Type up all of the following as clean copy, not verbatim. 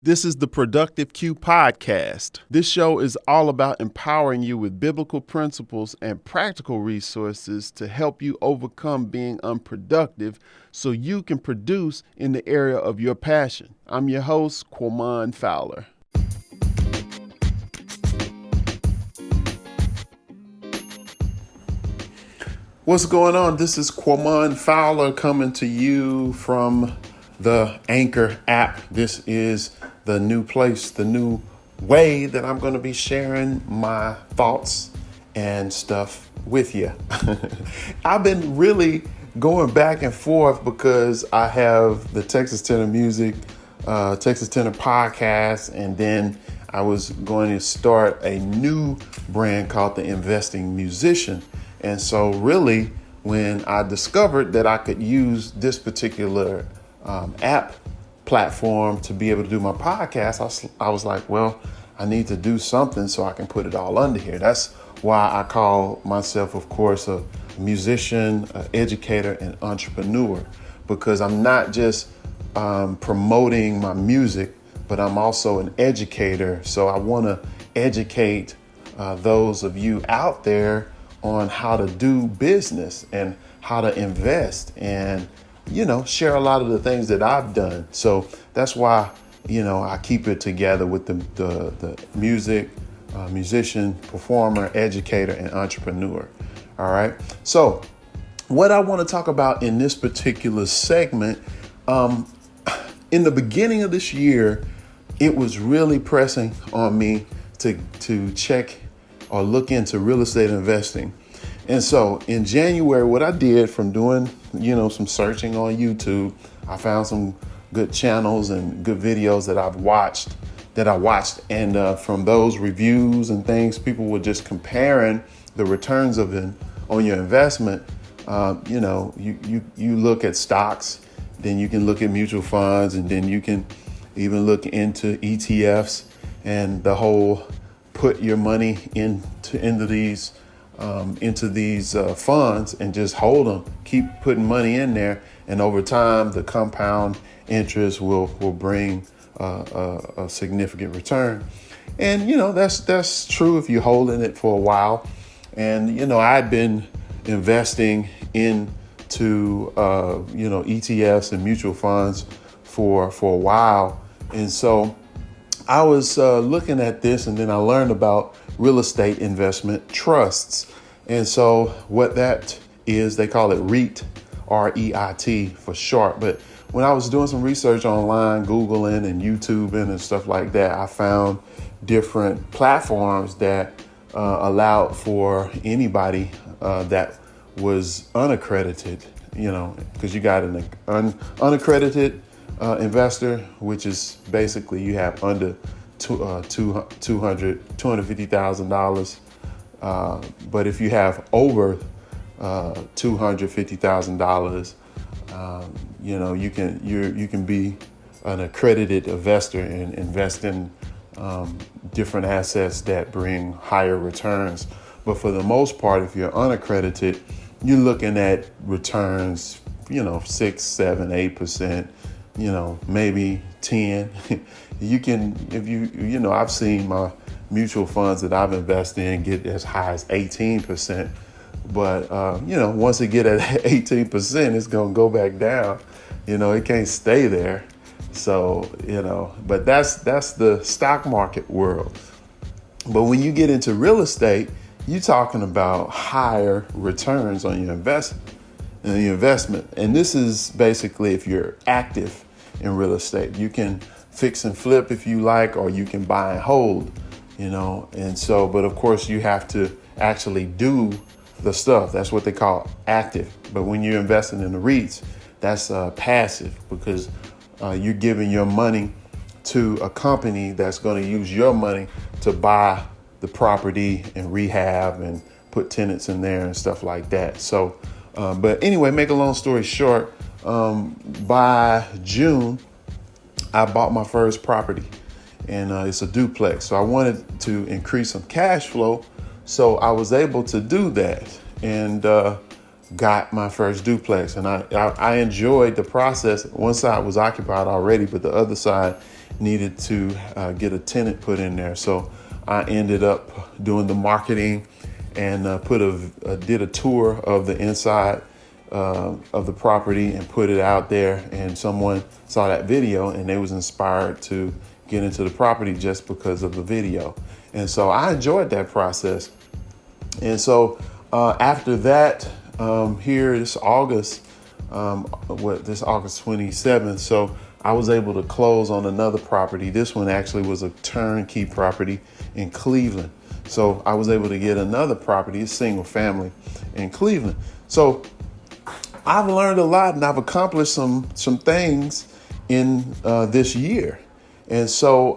This is the Productive Q podcast. This show is all about empowering you with biblical principles and practical resources to help you overcome being unproductive so you can produce in the area of your passion. I'm your host, Quamon Fowler. What's going on? This is Quamon Fowler coming to you from the Anchor app. This is the new place, the new way that I'm going to be sharing my thoughts and stuff with you. I've been really going back and forth because I have the Texas Tenor Music, Texas Tenor podcast, and then I was going to start a new brand called the Investing Musician. And so really, when I discovered that I could use this particular app platform to be able to do my podcast, I was like, well, I need to do something so I can put it all under here. That's why I call myself, of course, a musician, an educator, and entrepreneur, because I'm not just promoting my music, but I'm also an educator. So I want to educate those of you out there on how to do business and how to invest and share a lot of the things that I've done. So that's why, I keep it together with the music, musician, performer, educator, and entrepreneur. All right. So what I want to talk about in this particular segment, in the beginning of this year, it was really pressing on me to check or look into real estate investing. And so in January, what I did from doing, some searching on YouTube, I found some good channels and good videos that I watched. And from those reviews and things, people were just comparing the returns on your investment. You look at stocks, then you can look at mutual funds, and then you can even look into ETFs and the whole put your money into these funds and just hold them, keep putting money in there. And over time, the compound interest will bring a significant return. And, that's true if you're holding it for a while. And, I've been investing into, ETFs and mutual funds for a while. And so I was looking at this, and then I learned about real estate investment trusts. And so what that is, they call it REIT, R-E-I-T for short. But when I was doing some research online, Googling and YouTubing and stuff like that, I found different platforms that allowed for anybody that was unaccredited, because you got an unaccredited investor, which is basically you have under $250,000. But if you have over $250,000, you can be an accredited investor and invest in different assets that bring higher returns. But for the most part, if you're unaccredited, you're looking at returns, 6, 7, 8%. Maybe 10. You can, if I've seen my mutual funds that I've invested in get as high as 18%. But, once it get at 18%, it's going to go back down. It can't stay there. So, but that's the stock market world. But when you get into real estate, you're talking about higher returns on your investment. And this is basically if you're active in real estate. You can fix and flip if you like, or you can buy and hold, and so, but of course you have to actually do the stuff. That's what they call active. But when you're investing in the REITs, that's passive, because you're giving your money to a company that's going to use your money to buy the property and rehab and put tenants in there and stuff like that. So, but anyway, make a long story short, by June, I bought my first property, and it's a duplex. So I wanted to increase some cash flow. So I was able to do that and got my first duplex. And I enjoyed the process. One side was occupied already, but the other side needed to get a tenant put in there. So I ended up doing the marketing and did a tour of the inside of the property and put it out there. And someone saw that video and they was inspired to get into the property just because of the video. And so I enjoyed that process. And so after that, here this August, this August 27th. So I was able to close on another property. This one actually was a turnkey property in Cleveland. So I was able to get another property, a single family in Cleveland. So I've learned a lot and I've accomplished some things in this year. And so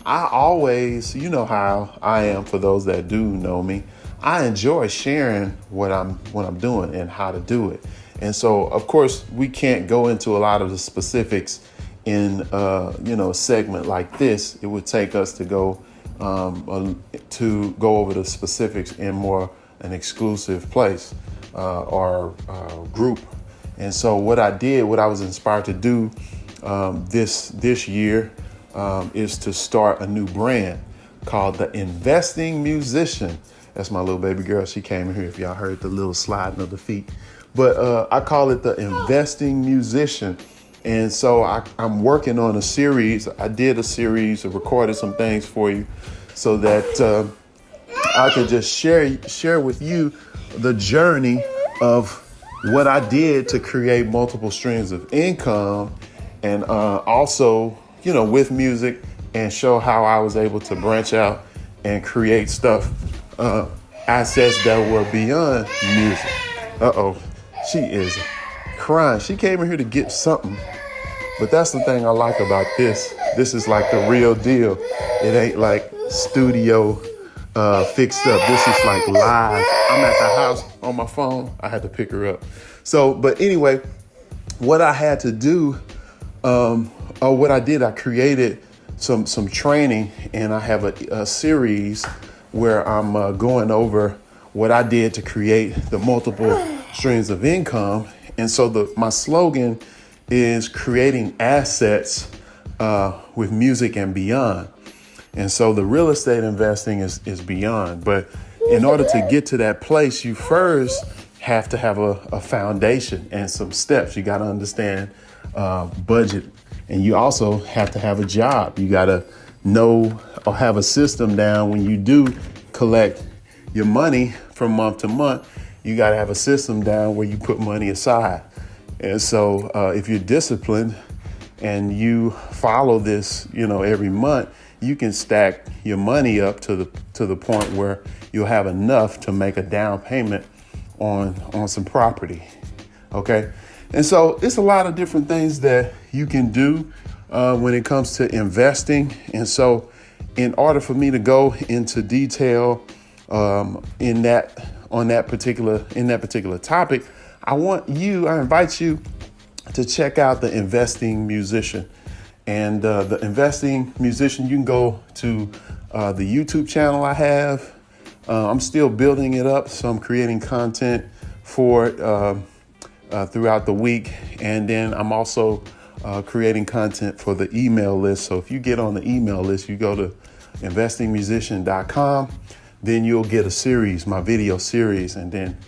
I always, you know how I am for those that do know me, I enjoy sharing what I'm doing and how to do it. And so, of course, we can't go into a lot of the specifics in a segment like this. It would take us to go over the specifics in more an exclusive place or group. And so what I was inspired to do this year is to start a new brand called the Investing Musician. That's my little baby girl. She came in here if y'all heard the little sliding of the feet. But I call it the Investing Musician. And so I'm working on a series. I did a series, I recorded some things for you so that I could just share with you the journey of what I did to create multiple streams of income and also, with music, and show how I was able to branch out and create stuff, assets that were beyond music. She is crying. She came in here to get something. But that's the thing I like about this. This is like the real deal. It ain't like studio fixed up. This is like live. I'm at the house on my phone. I had to pick her up. So, but anyway, what I had to do, what I did, I created some training, and I have a series where I'm going over what I did to create the multiple streams of income. And so my slogan is creating assets with music and beyond. And so the real estate investing is beyond. But in order to get to that place, you first have to have a foundation and some steps. You got to understand budget. And you also have to have a job. You got to know or have a system down when you do collect your money from month to month. You got to have a system down where you put money aside. And so if you're disciplined and you follow this, every month, you can stack your money up to the point where you'll have enough to make a down payment on some property. OK, and so it's a lot of different things that you can do when it comes to investing. And so in order for me to go into detail in that particular topic, I invite you to check out the Investing Musician. And the Investing Musician, you can go to the YouTube channel I have. I'm still building it up, so I'm creating content for it throughout the week. And then I'm also creating content for the email list. So if you get on the email list, you go to investingmusician.com, then you'll get a series, my video series. And then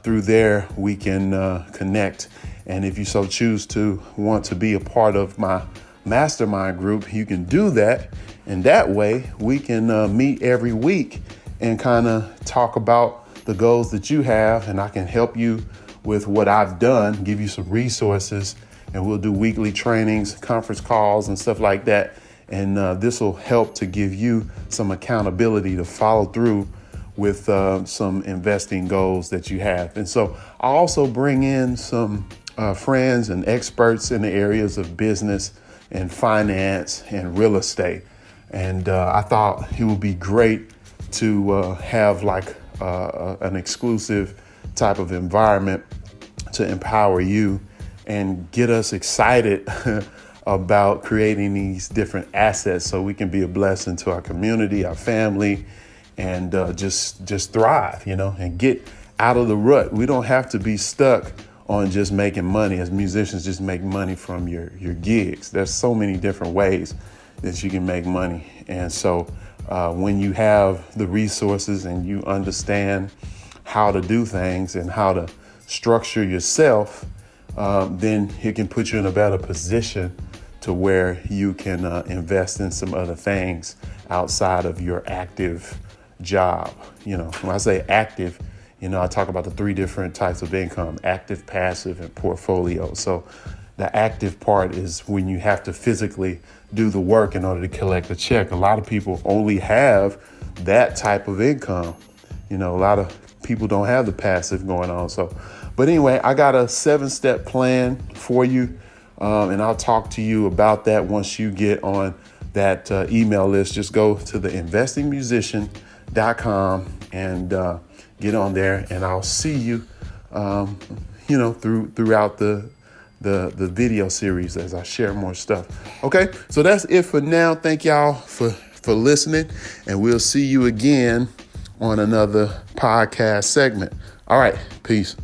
through there, we can connect. And if you so choose to want to be a part of my mastermind group, you can do that. And that way we can meet every week and kind of talk about the goals that you have. And I can help you with what I've done, give you some resources, and we'll do weekly trainings, conference calls and stuff like that. And this will help to give you some accountability to follow through with some investing goals that you have. And so I also bring in some friends and experts in the areas of business and finance and real estate. And I thought it would be great to have like an exclusive type of environment to empower you and get us excited about creating these different assets so we can be a blessing to our community, our family, and just thrive, and get out of the rut. We don't have to be stuck on just making money. As musicians, just make money from your gigs. There's so many different ways that you can make money. And so when you have the resources and you understand how to do things and how to structure yourself, then it can put you in a better position to where you can invest in some other things outside of your active job. When I say active, I talk about the 3 different types of income: active, passive, and portfolio. So the active part is when you have to physically do the work in order to collect a check. A lot of people only have that type of income. A lot of people don't have the passive going on. But anyway, I got a 7-step plan for you. And I'll talk to you about that once you get on that email list. Just go to the investingmusician.com and get on there, and I'll see you, throughout the video series as I share more stuff. Okay, so that's it for now. Thank y'all for listening, and we'll see you again on another podcast segment. All right, peace.